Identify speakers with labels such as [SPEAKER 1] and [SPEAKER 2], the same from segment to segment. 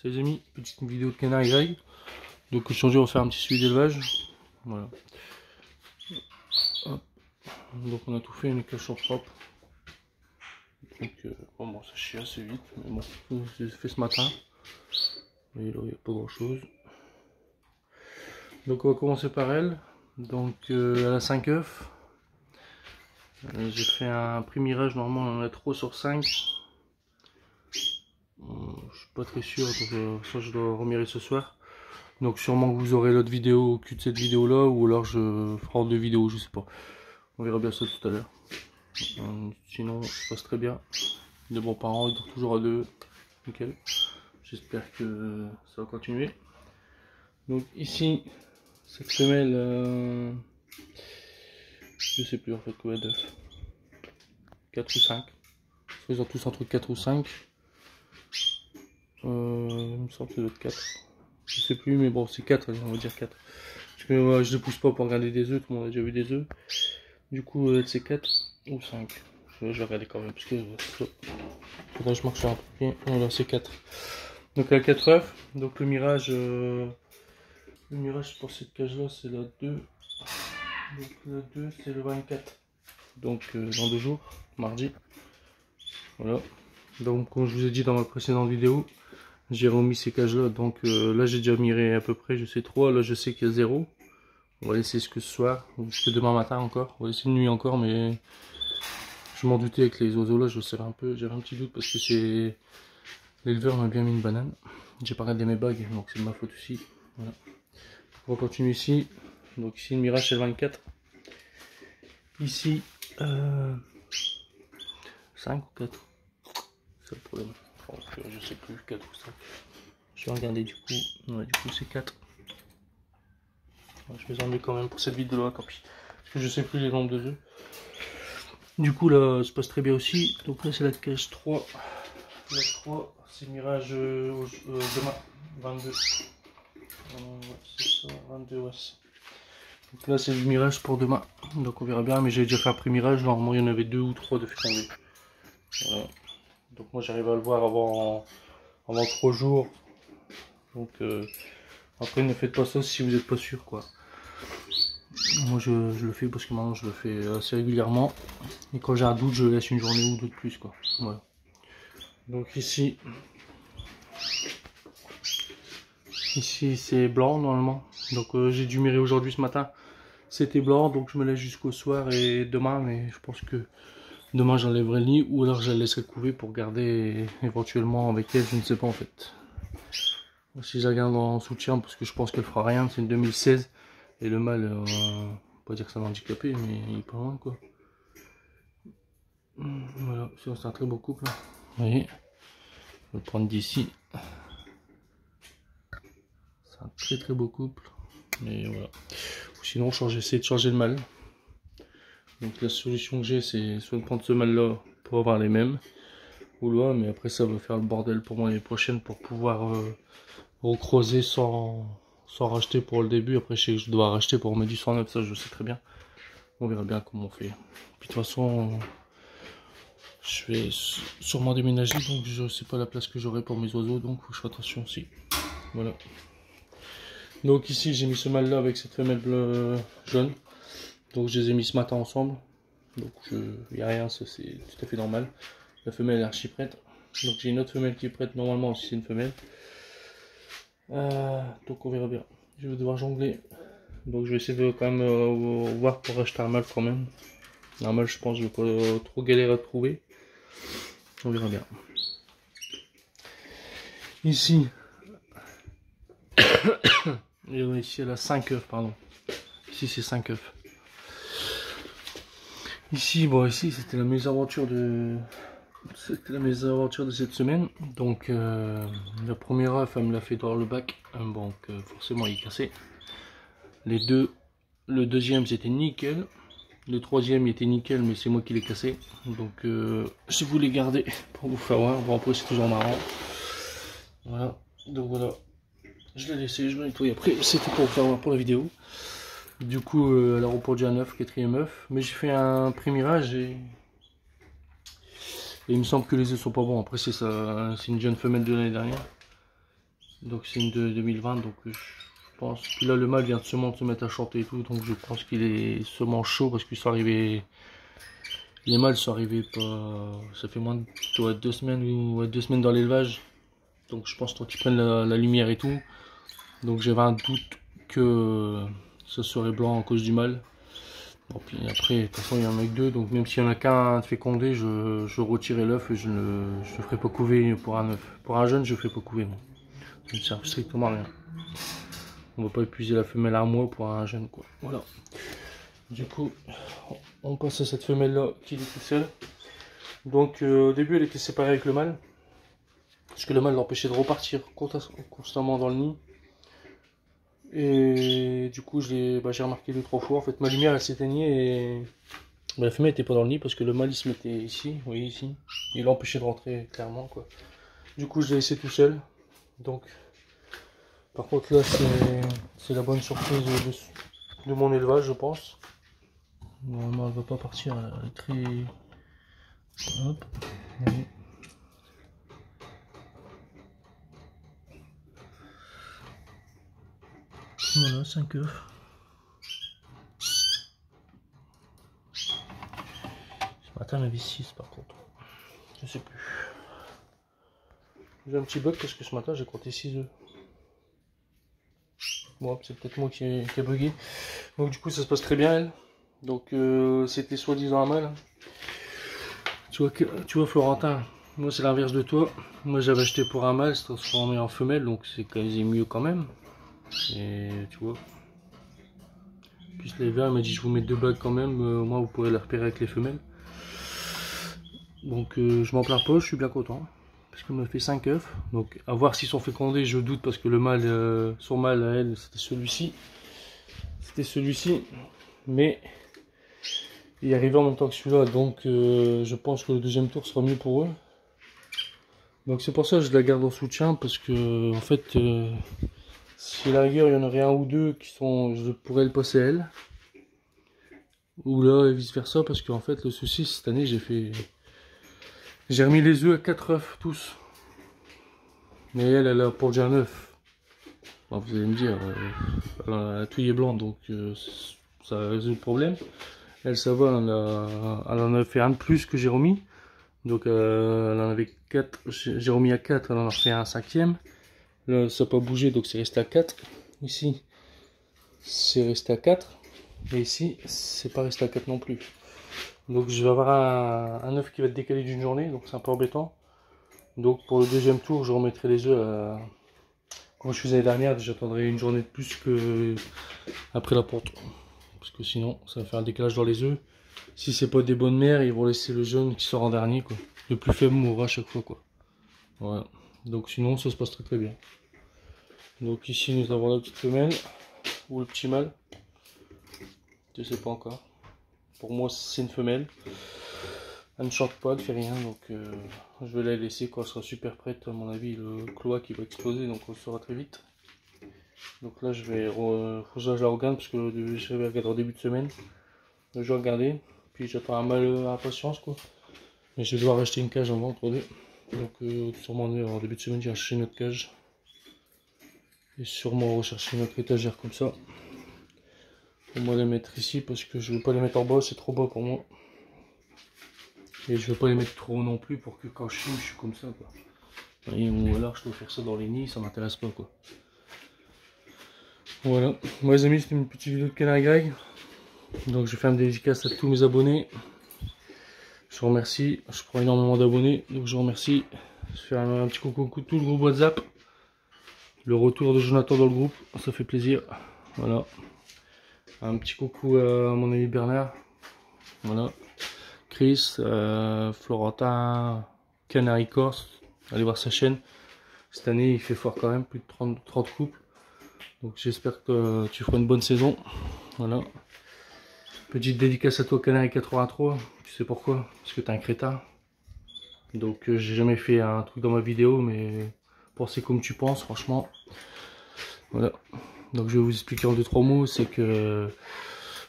[SPEAKER 1] Salut les amis, petite vidéo de canard Y. Donc aujourd'hui on va faire un petit suivi d'élevage. Voilà. Hop. Donc on a tout fait, les cages sont propres. Donc bon ça chie assez vite, mais bon, j'ai fait ce matin. Et là il n'y a pas grand chose. Donc on va commencer par elle. Donc elle a 5 œufs. J'ai fait un pré-mirage, normalement on en a 3 sur 5. Je suis pas très sûr, donc ça je dois remirer ce soir. Donc sûrement que vous aurez l'autre vidéo au cul de cette vidéo là, ou alors je ferai deux vidéos, je sais pas. On verra bien ça tout à l'heure. Sinon ça se passe très bien. De bons parents, ils dorment toujours à deux. Nickel. J'espère que ça va continuer. Donc ici, cette femelle, je sais plus en fait combien d'œufs. 4 ou 5. Ils ont tous entre 4 ou 5. Il me semble que c'est d'autres 4. Je sais plus, mais bon, c'est 4, on va dire 4. Parce que je ne pousse pas pour regarder des œufs, tout le monde a déjà vu des œufs. Du coup, c'est 4 ou 5. Je vais regarder quand même, parce que faudrait que je marque sur un papier. Voilà, c'est 4. Donc, elle a 4 œufs. Donc, le mirage pour cette cage-là, c'est la 2. Donc, la 2, c'est le 24. Donc, dans 2 jours, mardi. Voilà. Donc, comme je vous ai dit dans ma précédente vidéo, j'ai remis ces cages là, donc là j'ai déjà miré à peu près, je sais 3, là je sais qu'il y a 0. On va laisser ce soir, ou jusque demain matin encore, on va laisser une nuit encore, mais je m'en doutais avec les oiseaux là, je savais un peu, j'avais un petit doute parce que c'est... L'éleveur m'a bien mis une banane, j'ai pas regardé mes bagues, donc c'est de ma faute aussi. Voilà. On va continuer ici, donc ici le mirage c'est le 24. Ici, 5 ou 4, c'est le problème. Je sais plus, 4 ou 5. Je vais regarder du coup. Ouais, du coup c'est 4. Je vais en enlever quand même pour cette vidéo là, tant pis. Parce que je sais plus les nombres de œufs. Du coup là, ça se passe très bien aussi. Donc là c'est la cage 3. La 3, c'est mirage demain, 22. C'est ça, 22 ouais. Donc là c'est le mirage pour demain. Donc on verra bien, mais j'ai déjà fait un pré-mirage. Normalement il y en avait 2 ou 3 de fécondés. Voilà. Donc moi j'arrive à le voir avant 3 jours. Donc après ne faites pas ça si vous n'êtes pas sûr quoi. Moi je le fais parce que maintenant je le fais assez régulièrement. Et quand j'ai un doute je laisse une journée ou deux de plus quoi. Voilà. Donc ici c'est blanc normalement. Donc j'ai dû mirer aujourd'hui ce matin. C'était blanc donc je me laisse jusqu'au soir et demain, mais je pense que demain j'enlèverai le nid ou alors je la laisserai couver pour garder éventuellement avec elle, je ne sais pas en fait. Si je la garde en soutien parce que je pense qu'elle fera rien, c'est une 2016 et le mâle, on va pas dire que ça m'a handicapé mais il est pas loin quoi. Voilà, c'est un très beau couple. Vous voyez, je vais le prendre d'ici. C'est un très très beau couple. Et voilà. Sinon, essayer de changer le mâle. Donc la solution que j'ai, c'est soit de prendre ce mâle là pour avoir les mêmes, ou là, mais après ça va faire le bordel pour moi l'année prochaine pour pouvoir recroiser sans racheter pour le début. Après je sais que je dois racheter pour mettre du 109, ça je sais très bien. On verra bien comment on fait. Puis de toute façon, je vais sûrement déménager, donc je sais pas la place que j'aurai pour mes oiseaux, donc faut que je fasse attention aussi. Voilà. Donc ici j'ai mis ce mâle là avec cette femelle bleu jaune. Donc je les ai mis ce matin ensemble. Donc il n'y a rien, ça c'est tout à fait normal. La femelle est archi prête. Donc j'ai une autre femelle qui est prête, normalement aussi c'est une femelle. Donc on verra bien. Je vais devoir jongler. Donc je vais essayer de quand même voir pour acheter un mâle quand même. Un mâle je pense que je vais pas trop galérer à trouver. On verra bien. Ici. Et ici elle a 5 œufs, pardon. Ici c'est 5 œufs. Ici, bon ici c'était la mésaventure de cette semaine. Donc la première œuf elle me l'a fait dans le bac. Donc forcément il est cassé. Les deux, le deuxième c'était nickel. Le troisième il était nickel mais c'est moi qui l'ai cassé. Donc je voulais les garder pour vous faire voir. Bon après c'est toujours marrant. Voilà. Donc voilà. Je l'ai laissé, je vais nettoyer après. C'était pour vous faire voir pour la vidéo. Du coup elle a reproduit un œuf, quatrième œuf. Mais j'ai fait un pré-mirage et il me semble que les œufs sont pas bons. Après c'est ça, c'est une jeune femelle de l'année dernière. Donc c'est une de 2020, donc je pense. Puis là le mâle vient seulement de se mettre à chanter et tout, donc je pense qu'il est seulement chaud parce qu'ils sont arrivés. Les mâles sont arrivés pas. Ça fait moins de 2 semaines ou 2 semaines dans l'élevage. Donc je pense qu'ils prennent la lumière et tout. Donc j'avais un doute que ça serait blanc à cause du mâle. Bon, puis après, de toute façon il y en a que 2, donc même s'il y en a qu'un de fécondé, je retirerai l'œuf et je ne ferai pas couver pour un œuf. Pour un jeune, je ne ferai pas couver moi. Ça ne sert strictement à rien. On ne va pas épuiser la femelle à un mois pour un jeune quoi. Voilà. Du coup, on passe à cette femelle là qui est toute seule. Donc au début elle était séparée avec le mâle. Parce que le mâle l'empêchait de repartir constamment dans le nid. Et du coup j'ai remarqué 2-3 fois. En fait ma lumière elle s'éteignait et la femelle était pas dans le nid parce que le mâle il se mettait ici, vous voyez ici. Il l'empêchait de rentrer clairement quoi. Du coup je l'ai laissé tout seul. Donc par contre là c'est la bonne surprise de mon élevage je pense. Normalement elle va pas partir, elle est très... Hop. Voilà, 5 œufs. Ce matin, il y en avait 6 par contre. Je sais plus. J'ai un petit bug parce que ce matin, j'ai compté 6 œufs. Bon, c'est peut-être moi qui ai bugué. Donc, du coup, ça se passe très bien, elle. Donc, c'était soi-disant un mâle. Tu vois, Florentin, moi, c'est l'inverse de toi. Moi, j'avais acheté pour un mâle, c'est transformé en femelle, donc c'est quasi mieux quand même. Et tu vois. Puis les verts, il m'a dit je vous mets 2 bagues quand même, au moins vous pourrez les repérer avec les femelles. Donc je m'en plains pas, je suis bien content. Parce qu'il m'a fait 5 œufs. Donc à voir s'ils sont fécondés, je doute parce que le mâle, son mâle à elle, c'était celui-ci. C'était celui-ci. Mais il est arrivé en même temps que celui-là. Donc je pense que le deuxième tour sera mieux pour eux. Donc c'est pour ça que je la garde en soutien. Parce que en fait, si à la rigueur il y en aurait un ou deux qui sont, je pourrais le passer à elle. Ou là et vice versa. Parce qu'en fait le souci cette année j'ai remis les œufs à 4 œufs tous. Mais elle a pour déjà 9. Bon, vous allez me dire, elle a touillé blanc, donc ça résout le problème. Elle, ça va, elle en a fait un de plus que j'ai remis. Donc elle en avait 4, j'ai remis à 4, elle en a fait un 5e. Là, ça n'a pas bougé, donc c'est resté à 4. Ici, c'est resté à 4. Et ici, c'est pas resté à 4 non plus. Donc je vais avoir un œuf qui va être décalé d'une journée, donc c'est un peu embêtant. Donc pour le deuxième tour, je remettrai les œufs à... Comme je faisais l'année dernière, j'attendrai une journée de plus que après la ponte. Parce que sinon, ça va faire un décalage dans les œufs. Si c'est pas des bonnes mères, ils vont laisser le jaune qui sort en dernier, quoi. Le plus faible mourra à chaque fois, quoi. Voilà. Donc sinon, ça se passe très très bien. Donc ici, nous avons la petite femelle. Ou le petit mâle. Je sais pas encore. Pour moi, c'est une femelle. Elle ne chante pas, elle fait rien, donc je vais la laisser quand elle sera super prête. À mon avis, le cloaque va exploser, donc on le saura très vite. Donc là, je la regarde parce que je vais regarder en début de semaine. Je vais regarder, puis j'attends un mâle à impatience quoi. Mais je vais devoir acheter une cage avant entre deux. Donc sûrement en début de semaine, j'ai acheté une autre cage. Et sûrement rechercher une autre étagère comme ça. Pour moi les mettre ici parce que je ne veux pas les mettre en bas, c'est trop bas pour moi. Et je veux pas les mettre trop non plus pour que quand je suis comme ça quoi. Et, ou alors je dois faire ça dans les nids, ça m'intéresse pas quoi. Voilà, moi les amis c'était une petite vidéo de Canary Greg. Donc je fais une dédicace à tous mes abonnés. Je vous remercie, je prends énormément d'abonnés, donc je vous remercie. Je fais un petit coucou à tout le groupe WhatsApp. Le retour de Jonathan dans le groupe, ça fait plaisir. Voilà. Un petit coucou à mon ami Bernard. Voilà. Chris, Florentin, Canary Corse, allez voir sa chaîne. Cette année il fait fort quand même, plus de 30 couples. Donc j'espère que tu feras une bonne saison. Voilà. Petite dédicace à toi Canary 83. Tu sais pourquoi? Parce que t'es un crétin. Donc j'ai jamais fait un truc dans ma vidéo, mais pensez comme tu penses, franchement. Voilà. Donc je vais vous expliquer en 2-3 mots. C'est que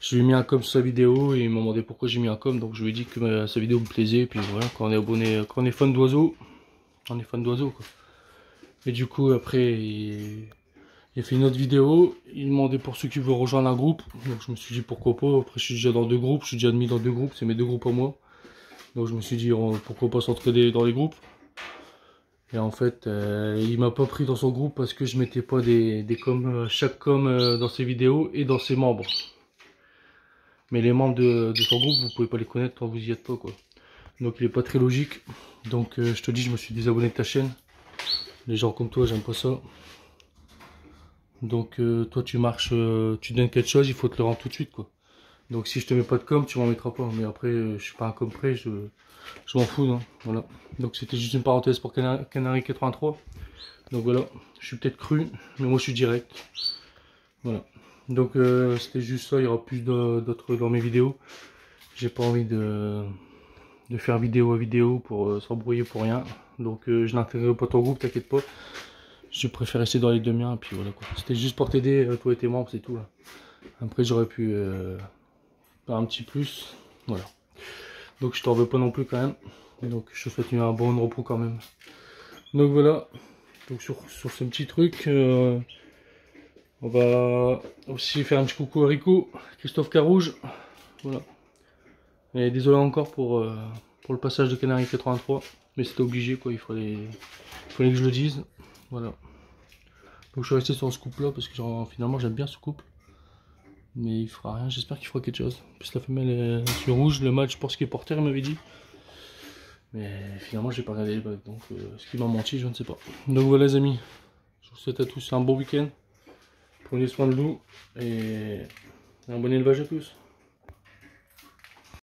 [SPEAKER 1] je lui ai mis un com sur sa vidéo et il m'a demandé pourquoi j'ai mis un com. Donc je lui ai dit que sa vidéo me plaisait. Et puis voilà, quand on est abonné, quand on est fan d'oiseaux, on est fan d'oiseaux quoi. Et du coup après il a fait une autre vidéo, il demandait pour ceux qui veulent rejoindre un groupe, donc je me suis dit pourquoi pas. Après je suis déjà dans 2 groupes, je suis déjà admis dans 2 groupes, c'est mes 2 groupes à moi. Donc je me suis dit pourquoi pas s'entraider dans les groupes. Et en fait il m'a pas pris dans son groupe parce que je mettais pas des coms, chaque com dans ses vidéos et dans ses membres. Mais les membres de son groupe vous pouvez pas les connaître quand vous y êtes pas quoi. Donc il est pas très logique. Donc je te dis, je me suis désabonné de ta chaîne. Les gens comme toi j'aime pas ça. Donc toi tu marches, tu donnes quelque chose, il faut te le rendre tout de suite quoi. Donc si je te mets pas de com, tu m'en mettras pas. Mais après je suis pas un com prêt, je m'en fous. Non, voilà. Donc c'était juste une parenthèse pour Canary 83. Donc voilà, je suis peut-être cru, mais moi je suis direct. Voilà. Donc c'était juste ça, il y aura plus d'autres dans mes vidéos. J'ai pas envie de faire vidéo à vidéo pour s'embrouiller pour rien. Donc je n'intégrerai pas ton groupe, t'inquiète pas. Je préfère rester dans les deux miens, et puis voilà quoi. C'était juste pour t'aider, toi et tes membres, c'est tout. Là. Après j'aurais pu faire un petit plus. Voilà. Donc je t'en veux pas non plus quand même. Donc je te souhaite un bon repos quand même. Donc voilà. Donc sur ce petit truc, on va aussi faire un petit coucou à Rico, Christophe Carouge. Voilà. Et désolé encore pour le passage de Canary 83. Mais c'était obligé quoi, il fallait que je le dise. Voilà. Donc je suis resté sur ce couple là parce que genre, finalement j'aime bien ce couple. Mais il fera rien, j'espère qu'il fera quelque chose. En plus la femelle est sur rouge, le match je pense qu'il est porteur il m'avait dit. Mais finalement j'ai pas regardé les bugs, donc ce qui m'a menti je ne sais pas. Donc voilà les amis, je vous souhaite à tous un bon week-end. Prenez soin de vous et un bon élevage à tous.